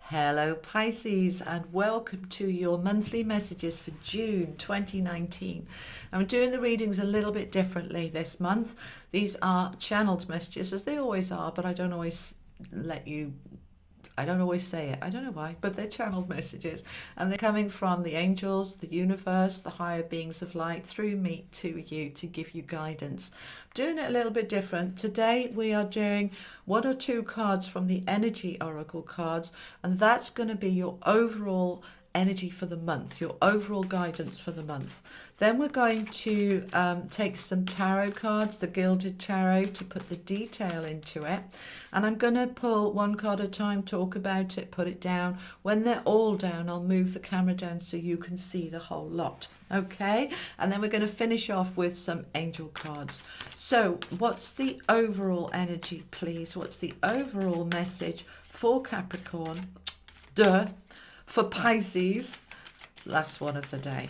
Hello Pisces, and welcome to your monthly messages for June 2019. I'm doing the readings a little bit differently this month. These are channeled messages, as they always are, but I don't always say it, I don't know why, but they're channeled messages, and they're coming from the angels, the universe, the higher beings of light through me to you to give you guidance. Doing it a little bit different. Today we are doing one or two cards from the energy oracle cards, and that's going to be your overall energy for the month, your overall guidance for the month. Then we're going to take some tarot cards, the Gilded Tarot, to put the detail into it. And I'm going to pull one card at a time, talk about it, put it down. When they're all down, I'll move the camera down so you can see the whole lot. Okay? And then we're going to finish off with some angel cards. So what's the overall energy, please? What's the overall message for Capricorn? For Pisces, last one of the day,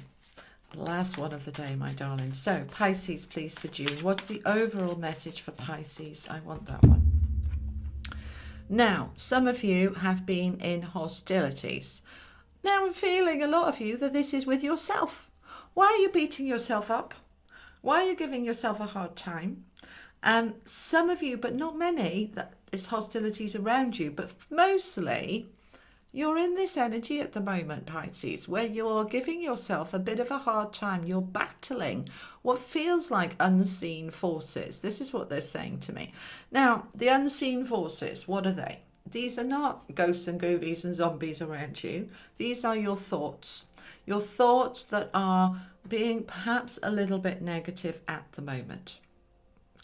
my darling. So Pisces, please, for June. What's the overall message for Pisces? I want that one. Now, some of you have been in hostilities. Now I'm feeling, a lot of you, that this is with yourself. Why are you beating yourself up? Why are you giving yourself a hard time? Some of you, but not many, that is hostilities around you, but mostly you're in this energy at the moment, Pisces, where you're giving yourself a bit of a hard time. You're battling what feels like unseen forces. This is what they're saying to me. Now, the unseen forces, what are they? These are not ghosts and ghoulies and zombies around you. These are your thoughts that are being perhaps a little bit negative at the moment.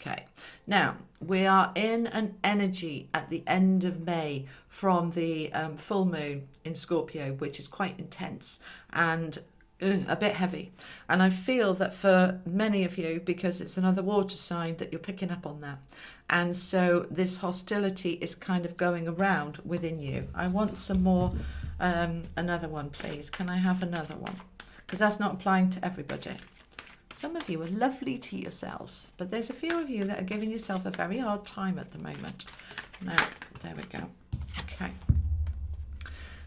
Okay, now we are in an energy at the end of May from the full moon in Scorpio, which is quite intense and a bit heavy. And I feel that for many of you, because it's another water sign, that you're picking up on that. And so this hostility is kind of going around within you. I want some more, another one, please. Can I have another one? Because that's not applying to everybody. Some of you are lovely to yourselves, but there's a few of you that are giving yourself a very hard time at the moment. Now, there we go. Okay.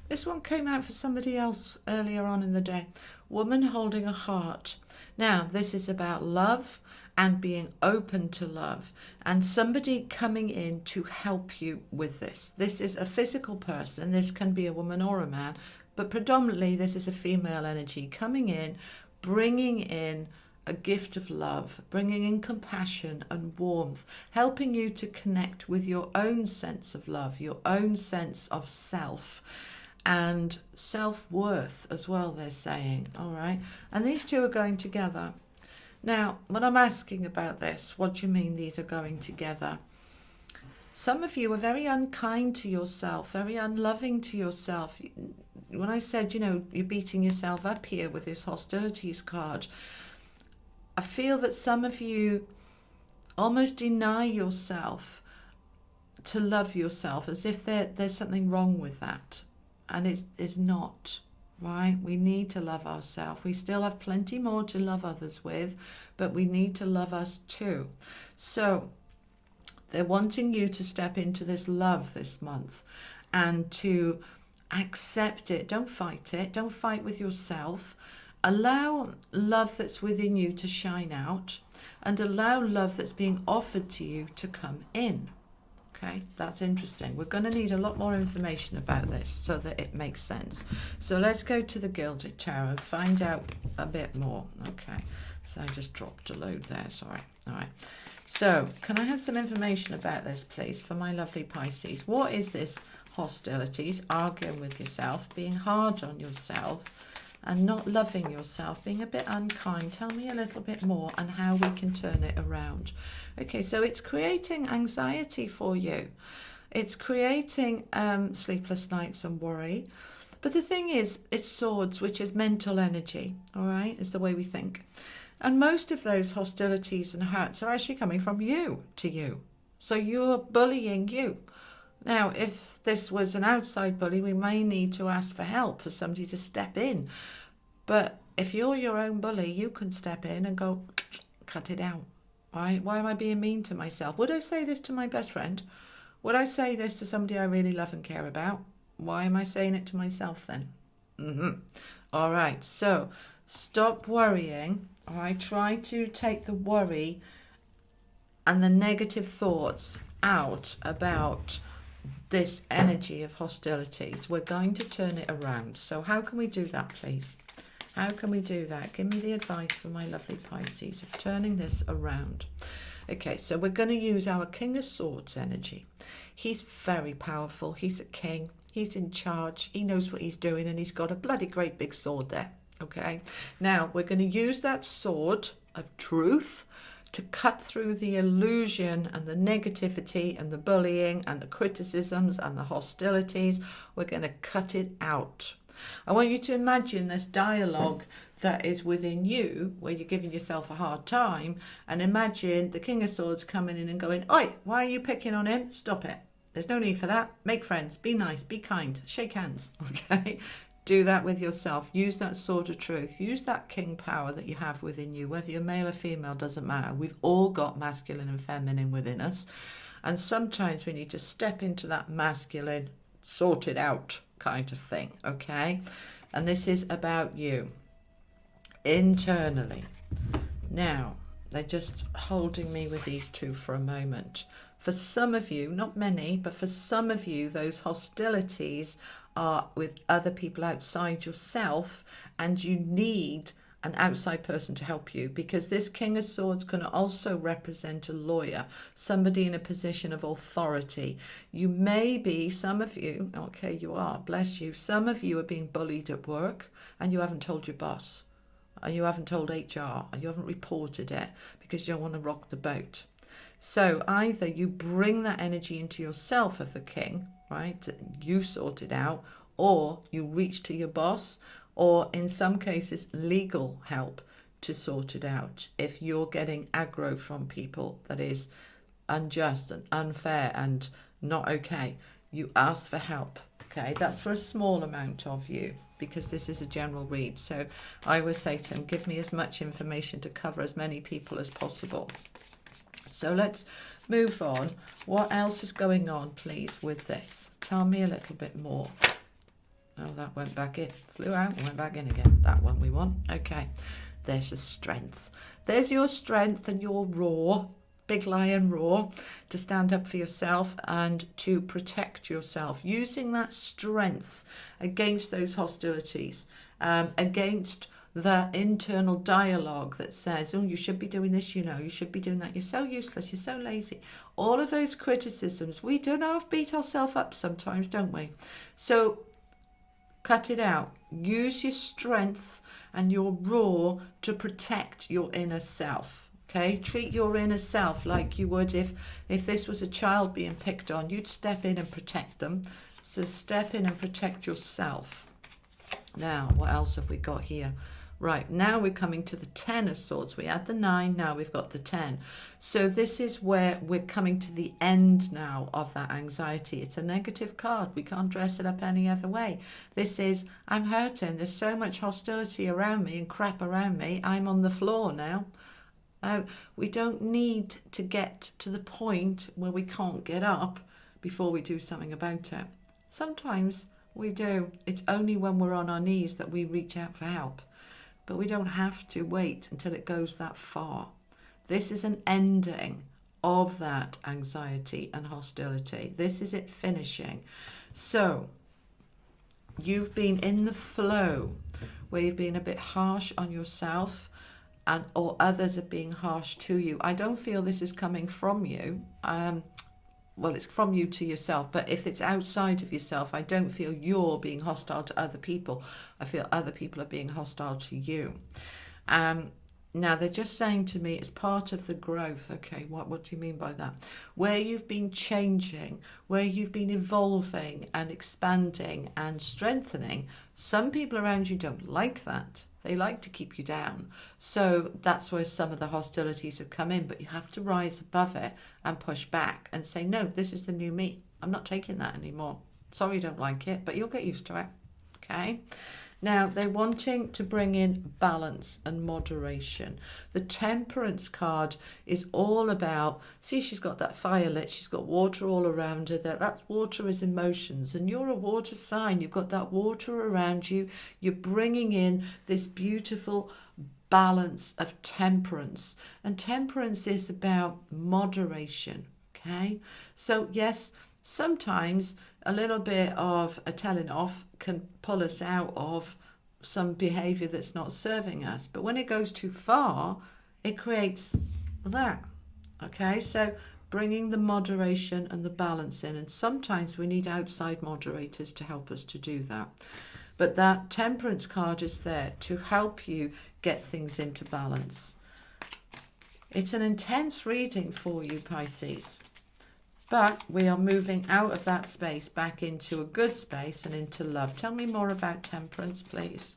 This one came out for somebody else earlier on in the day. Woman holding a heart. Now, this is about love and being open to love, and somebody coming in to help you with this. This is a physical person. This can be a woman or a man, but predominantly this is a female energy coming in, bringing in a gift of love, bringing in compassion and warmth, helping you to connect with your own sense of love, your own sense of self and self-worth as well, they're saying. All right. And these two are going together. Now, when I'm asking about this, what do you mean these are going together? Some of you are very unkind to yourself, very unloving to yourself. When I said, you're beating yourself up here with this hostilities card, I feel that some of you almost deny yourself to love yourself, as if there's something wrong with that. And it's not, right? We need to love ourselves. We still have plenty more to love others with, but we need to love us too. So they're wanting you to step into this love this month and to accept it. Don't fight it. Don't fight with yourself. Allow love that's within you to shine out, and allow love that's being offered to you to come in. Okay, that's interesting. We're going to need a lot more information about this so that it makes sense. So let's go to the Gilded Tarot and find out a bit more. Okay, so I just dropped a load there, sorry. All right, so can I have some information about this, please, for my lovely Pisces? What is this hostilities, arguing with yourself, being hard on yourself, and not loving yourself, being a bit unkind? Tell me a little bit more and how we can turn it around. Okay, so it's creating anxiety for you. It's creating sleepless nights and worry. But the thing is, it's swords, which is mental energy, all right? It's the way we think. And most of those hostilities and hurts are actually coming from you to you. So you're bullying you. Now, if this was an outside bully, we may need to ask for help, for somebody to step in. But if you're your own bully, you can step in and go, cut it out. Right? Why am I being mean to myself? Would I say this to my best friend? Would I say this to somebody I really love and care about? Why am I saying it to myself then? All right, so stop worrying. All right, try to take the worry and the negative thoughts out about this energy of hostilities. We're going to turn it around. So how can we do that, please? How can we do that? Give me the advice for my lovely Pisces of turning this around. Okay, so we're going to use our King of Swords energy. He's very powerful. He's a king. He's in charge. He knows what he's doing, and he's got a bloody great big sword there. Okay, now we're going to use that sword of truth to cut through the illusion and the negativity and the bullying and the criticisms and the hostilities. We're going to cut it out. I want you to imagine this dialogue that is within you where you're giving yourself a hard time, and imagine the King of Swords coming in and going, "Oi, why are you picking on him? Stop it. There's no need for that. Make friends. Be nice. Be kind. Shake hands." Okay? Do that with yourself. Use that sword of truth. Use that king power that you have within you. Whether you're male or female, doesn't matter. We've all got masculine and feminine within us. And sometimes we need to step into that masculine, sort it out kind of thing. Okay? And this is about you. Internally. Now, they're just holding me with these two for a moment. For some of you, not many, but for some of you, those hostilities are with other people outside yourself, and you need an outside person to help you, because this King of Swords can also represent a lawyer, somebody in a position of authority. You may be, some of you, okay, you are, bless you, some of you are being bullied at work and you haven't told your boss, and you haven't told HR, and you haven't reported it because you don't want to rock the boat. So either you bring that energy into yourself of the king, right? You sort it out, or you reach to your boss, or in some cases legal help to sort it out. If you're getting aggro from people that is unjust and unfair and not okay, you ask for help. Okay, that's for a small amount of you, because this is a general read. So I would say to them, give me as much information to cover as many people as possible. So let's move on. What else is going on, please, with this? Tell me a little bit more. Oh, that went back in. Flew out and went back in again. That one we want. Okay. There's the strength. There's your strength and your roar, big lion roar, to stand up for yourself and to protect yourself. Using that strength against those hostilities, against the internal dialogue that says, oh, you should be doing this, you know, you should be doing that, you're so useless, you're so lazy. All of those criticisms, we don't half beat ourselves up sometimes, don't we? So cut it out. Use your strength and your roar to protect your inner self. Okay, treat your inner self like you would if this was a child being picked on. You'd step in and protect them. So step in and protect yourself. Now, what else have we got here? Right, now we're coming to the 10 of Swords. We had the 9, now we've got the 10. So this is where we're coming to the end now of that anxiety. It's a negative card. We can't dress it up any other way. This is, I'm hurting. There's so much hostility around me and crap around me. I'm on the floor now. We don't need to get to the point where we can't get up before we do something about it. Sometimes we do. It's only when we're on our knees that we reach out for help. But we don't have to wait until it goes that far. This is an ending of that anxiety and hostility. This is it finishing. So you've been in the flow where you've been a bit harsh on yourself, and or others are being harsh to you. I don't feel this is coming from you. Well, it's from you to yourself, but if it's outside of yourself, I don't feel you're being hostile to other people. I feel other people are being hostile to you. Now, they're just saying to me, it's part of the growth. Okay, what do you mean by that? Where you've been changing, where you've been evolving and expanding and strengthening, some people around you don't like that. They like to keep you down. So that's where some of the hostilities have come in. But you have to rise above it and push back and say, no, this is the new me. I'm not taking that anymore. Sorry you don't like it, but you'll get used to it. Okay? Now, they're wanting to bring in balance and moderation. The Temperance card is all about, see, she's got that fire lit, she's got water all around her. That water is emotions, and you're a water sign. You've got that water around you. You're bringing in this beautiful balance of temperance. And temperance is about moderation, okay? So, yes, sometimes a little bit of a telling off can pull us out of some behavior that's not serving us. But when it goes too far, it creates that. Okay, so bringing the moderation and the balance in. And sometimes we need outside moderators to help us to do that. But that Temperance card is there to help you get things into balance. It's an intense reading for you, Pisces. But we are moving out of that space back into a good space and into love. Tell me more about Temperance, please.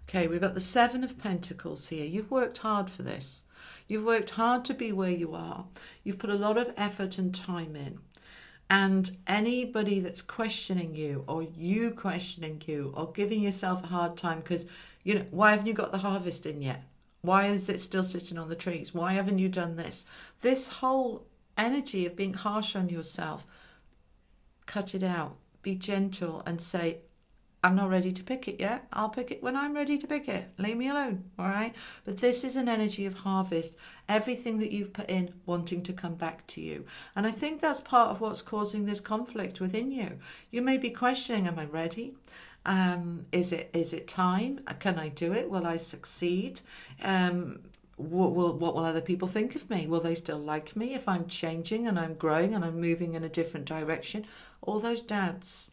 Okay, we've got the Seven of Pentacles here. You've worked hard for this. You've worked hard to be where you are. You've put a lot of effort and time in. And anybody that's questioning you, or you questioning you, or giving yourself a hard time because, you know, why haven't you got the harvest in yet? Why is it still sitting on the trees? Why haven't you done this? This whole energy of being harsh on yourself, cut it out. Be gentle and say, I'm not ready to pick it yet. I'll pick it when I'm ready to pick it. Leave me alone, all right? But this is an energy of harvest. Everything that you've put in wanting to come back to you. And I think that's part of what's causing this conflict within you. You may be questioning, am I ready? Is it time? Can I do it? Will I succeed? What will other people think of me? Will they still like me if I'm changing and I'm growing and I'm moving in a different direction? All those doubts.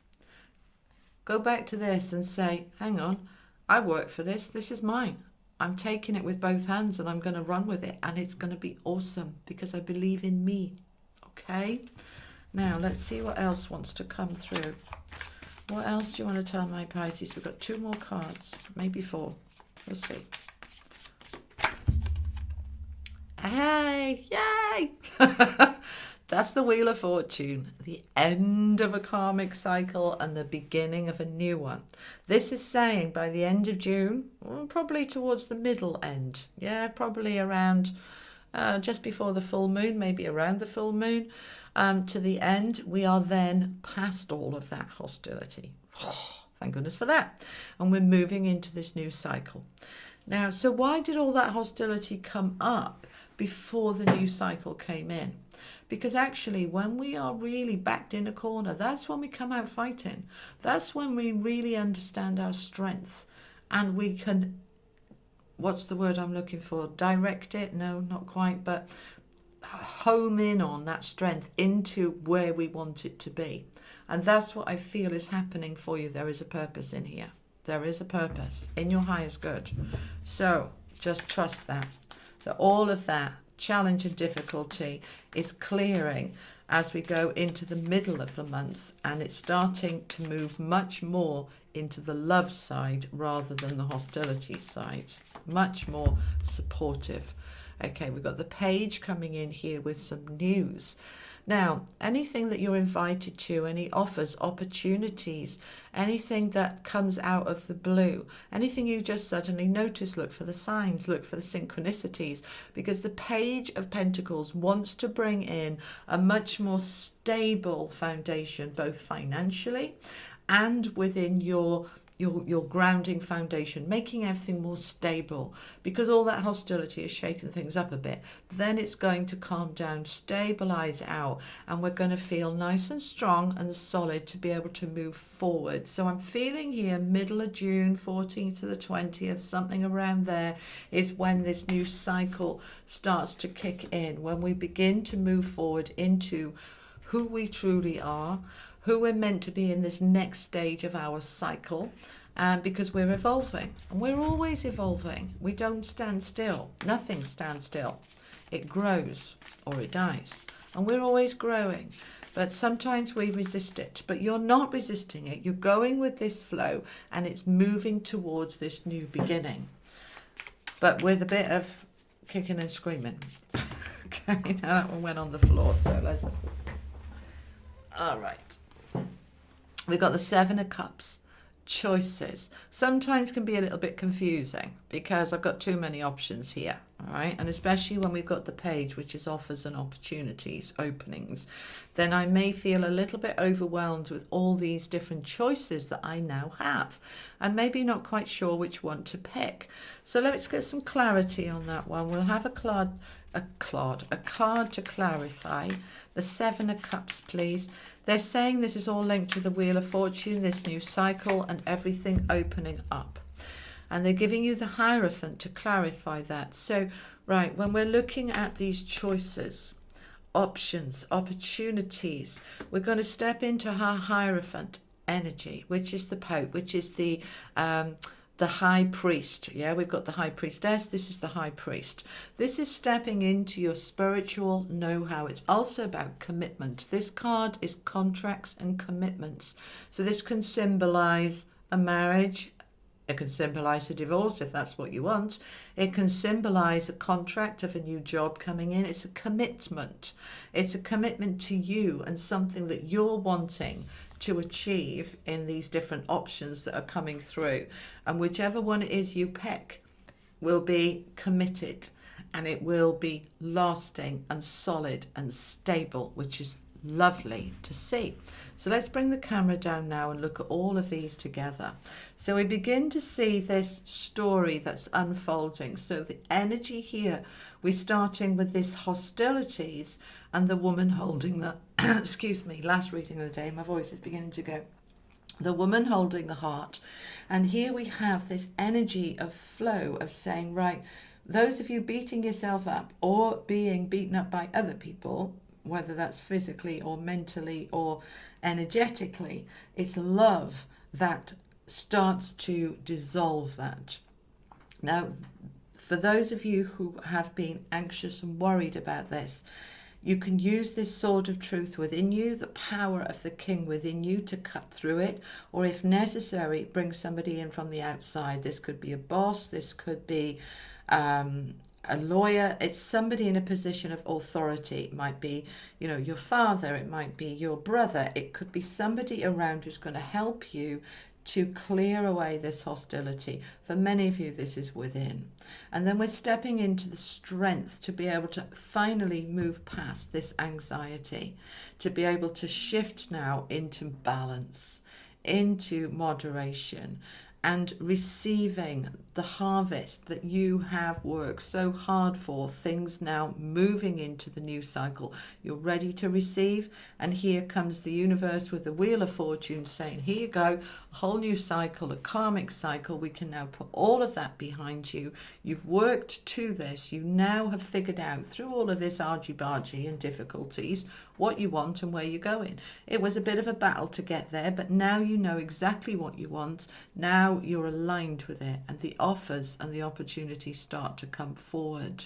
Go back to this and say, hang on, I work for this. This is mine. I'm taking it with both hands and I'm going to run with it. And it's going to be awesome because I believe in me. Okay? Now, let's see what else wants to come through. What else do you want to tell my Pisces? We've got 2 more cards, maybe 4. We'll see. Hey, yay! That's the Wheel of Fortune, the end of a karmic cycle and the beginning of a new one. This is saying by the end of June, probably towards the middle end. Yeah, probably around just before the full moon, maybe around the full moon. To the end, we are then past all of that hostility. Oh, thank goodness for that. And we're moving into this new cycle. Now, so why did all that hostility come up before the new cycle came in? Because actually, when we are really backed in a corner, that's when we come out fighting. That's when we really understand our strength. And we can, what's the word I'm looking for? Direct it? No, not quite, but home in on that strength into where we want it to be. And that's what I feel is happening for you. There is a purpose in here. There is a purpose in your highest good. So just trust that all of that challenge and difficulty is clearing as we go into the middle of the month, and it's starting to move much more into the love side rather than the hostility side. Much more supportive. Okay, we've got the Page coming in here with some news. Now, anything that you're invited to, any offers, opportunities, anything that comes out of the blue, anything you just suddenly notice, look for the signs, look for the synchronicities, because the Page of Pentacles wants to bring in a much more stable foundation, both financially and within your grounding foundation, making everything more stable, because all that hostility is shaking things up a bit. Then it's going to calm down, stabilize out, and we're going to feel nice and strong and solid to be able to move forward. So I'm feeling here middle of June, 14th to the 20th, something around there, is when this new cycle starts to kick in, when we begin to move forward into who we truly are, who we're meant to be in this next stage of our cycle, because we're evolving. And we're always evolving. We don't stand still. Nothing stands still. It grows or it dies. And we're always growing. But sometimes we resist it. But you're not resisting it. You're going with this flow, and it's moving towards this new beginning. But with a bit of kicking and screaming. Okay, now that one went on the floor, so let's... All right. We've got the 7 of Cups. choices sometimes can be a little bit confusing because I've got too many options here, all right? And especially when we've got the page, which is offers and opportunities, openings, then I may feel a little bit overwhelmed with all these different choices that I now have and maybe not quite sure which one to pick. So let's get some clarity on that one. We'll have a card to clarify. The Seven of Cups, please. They're saying this is all linked to the Wheel of Fortune, this new cycle and everything opening up. And they're giving you the Hierophant to clarify that. So, right, when we're looking at these choices, options, opportunities, we're going to step into our Hierophant energy, which is the Pope, which is the High Priest. Yeah, we've got the High Priestess. This is the High Priest. This is stepping into your spiritual know-how. It's also about commitment. This card is contracts and commitments. So this can symbolize a marriage. It can symbolize a divorce if that's what you want. It can symbolize a contract of a new job coming in. It's a commitment. It's a commitment to you and something that you're wanting to achieve in these different options that are coming through. And whichever one it is you pick will be committed and it will be lasting and solid and stable, which is lovely to see. So let's bring the camera down now and look at all of these together. So we begin to see this story that's unfolding. So the energy here, we're starting with this hostilities and the woman holding the excuse me, last reading of the day, my voice is beginning to go. The woman holding the heart. And here we have this energy of flow of saying, right, those of you beating yourself up or being beaten up by other people, whether that's physically or mentally or energetically, it's love that starts to dissolve that. Now, for those of you who have been anxious and worried about this, you can use this sword of truth within you, the power of the king within you to cut through it, or if necessary, bring somebody in from the outside. This could be a boss, this could be a lawyer. It's somebody in a position of authority. It might be, you know, your father, it might be your brother, it could be somebody around who's going to help you to clear away this hostility. For many of you, this is within. And then we're stepping into the strength to be able to finally move past this anxiety, to be able to shift now into balance, into moderation, and receiving the harvest that you have worked so hard for, things now moving into the new cycle. You're ready to receive, and here comes the universe with the Wheel of Fortune saying, here you go, a whole new cycle, a karmic cycle. We can now put all of that behind you. You've worked to this. You now have figured out through all of this argy-bargy and difficulties what you want and where you're going. It was a bit of a battle to get there, but now you know exactly what you want. Now you're aligned with it, and the offers and the opportunities start to come forward.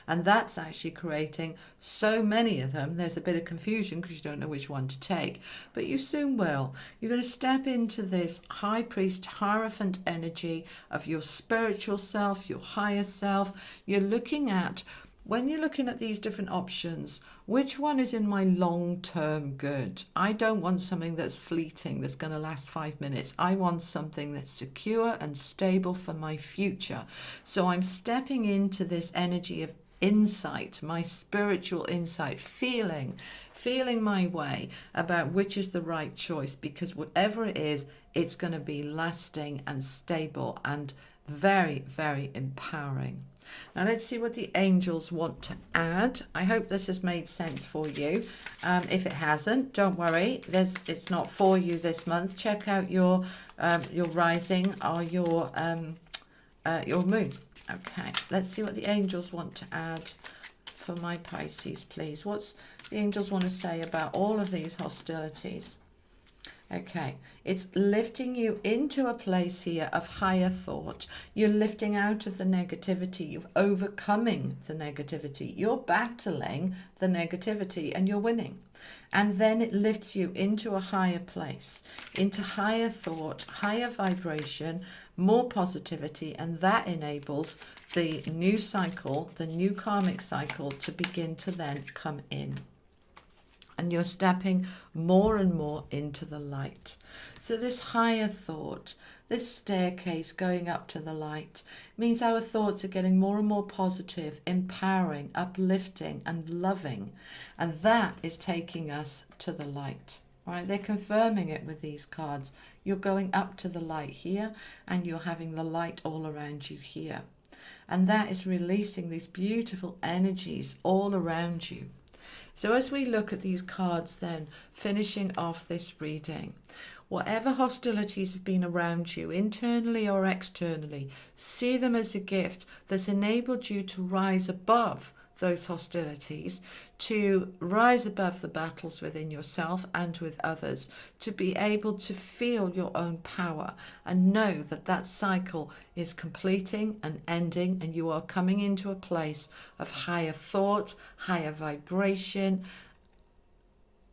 And that's actually creating so many of them. There's a bit of confusion because you don't know which one to take, but you soon will. You're going to step into this High Priest Hierophant energy of your spiritual self, your higher self. You're looking at, when you're looking at these different options, which one is in my long-term good? I don't want something that's fleeting, that's going to last 5 minutes. I want something that's secure and stable for my future. So I'm stepping into this energy of insight, my spiritual insight, feeling my way about which is the right choice, because whatever it is, it's going to be lasting and stable and very, very empowering. Now let's see what the angels want to add. I hope this has made sense for you. If it hasn't, don't worry. It's not for you this month. Check out your rising or your moon. Okay, let's see what the angels want to add for my Pisces, please. What's the angels want to say about all of these hostilities? Okay, it's lifting you into a place here of higher thought. You're lifting out of the negativity. You're overcoming the negativity. You're battling the negativity and you're winning. And then it lifts you into a higher place, into higher thought, higher vibration, more positivity, and that enables the new cycle, the new karmic cycle, to begin to then come in. and you're stepping more and more into the light. So this higher thought, this staircase going up to the light, means our thoughts are getting more and more positive, empowering, uplifting, and loving. And that is taking us to the light. Right? They're confirming it with these cards. You're going up to the light here, and you're having the light all around you here. And that is releasing these beautiful energies all around you. So as we look at these cards then, finishing off this reading, whatever hostilities have been around you, internally or externally, see them as a gift that's enabled you to rise above those hostilities, to rise above the battles within yourself and with others, to be able to feel your own power and know that that cycle is completing and ending, and you are coming into a place of higher thought, higher vibration,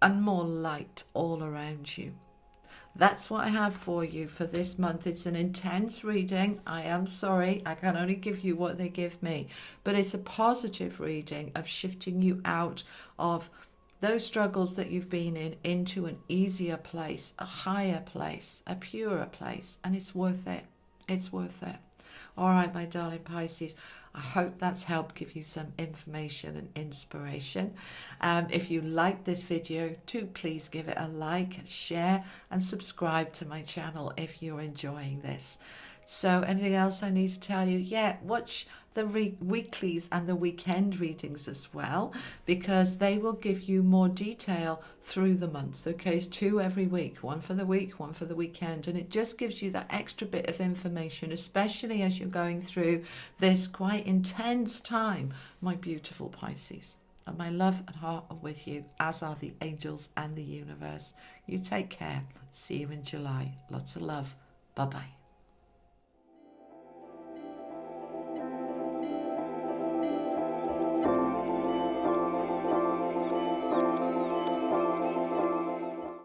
and more light all around you. That's what I have for you for this month. It's an intense reading. I am sorry, I can only give you what they give me. But it's a positive reading of shifting you out of those struggles that you've been in into an easier place, a higher place, a purer place. And it's worth it. It's worth it. All right, my darling Pisces. I hope that's helped give you some information and inspiration. If you liked this video, do please give it a like, share, and subscribe to my channel if you're enjoying this. So anything else I need to tell you? Yeah, watch the weeklies and the weekend readings as well, because they will give you more detail through the months. Okay, it's 2 every week, 1 for the week, 1 for the weekend, and it just gives you that extra bit of information, especially as you're going through this quite intense time, my beautiful Pisces. And my love and heart are with you, as are the angels and the universe. You take care. See you in July. Lots of love. Bye-bye.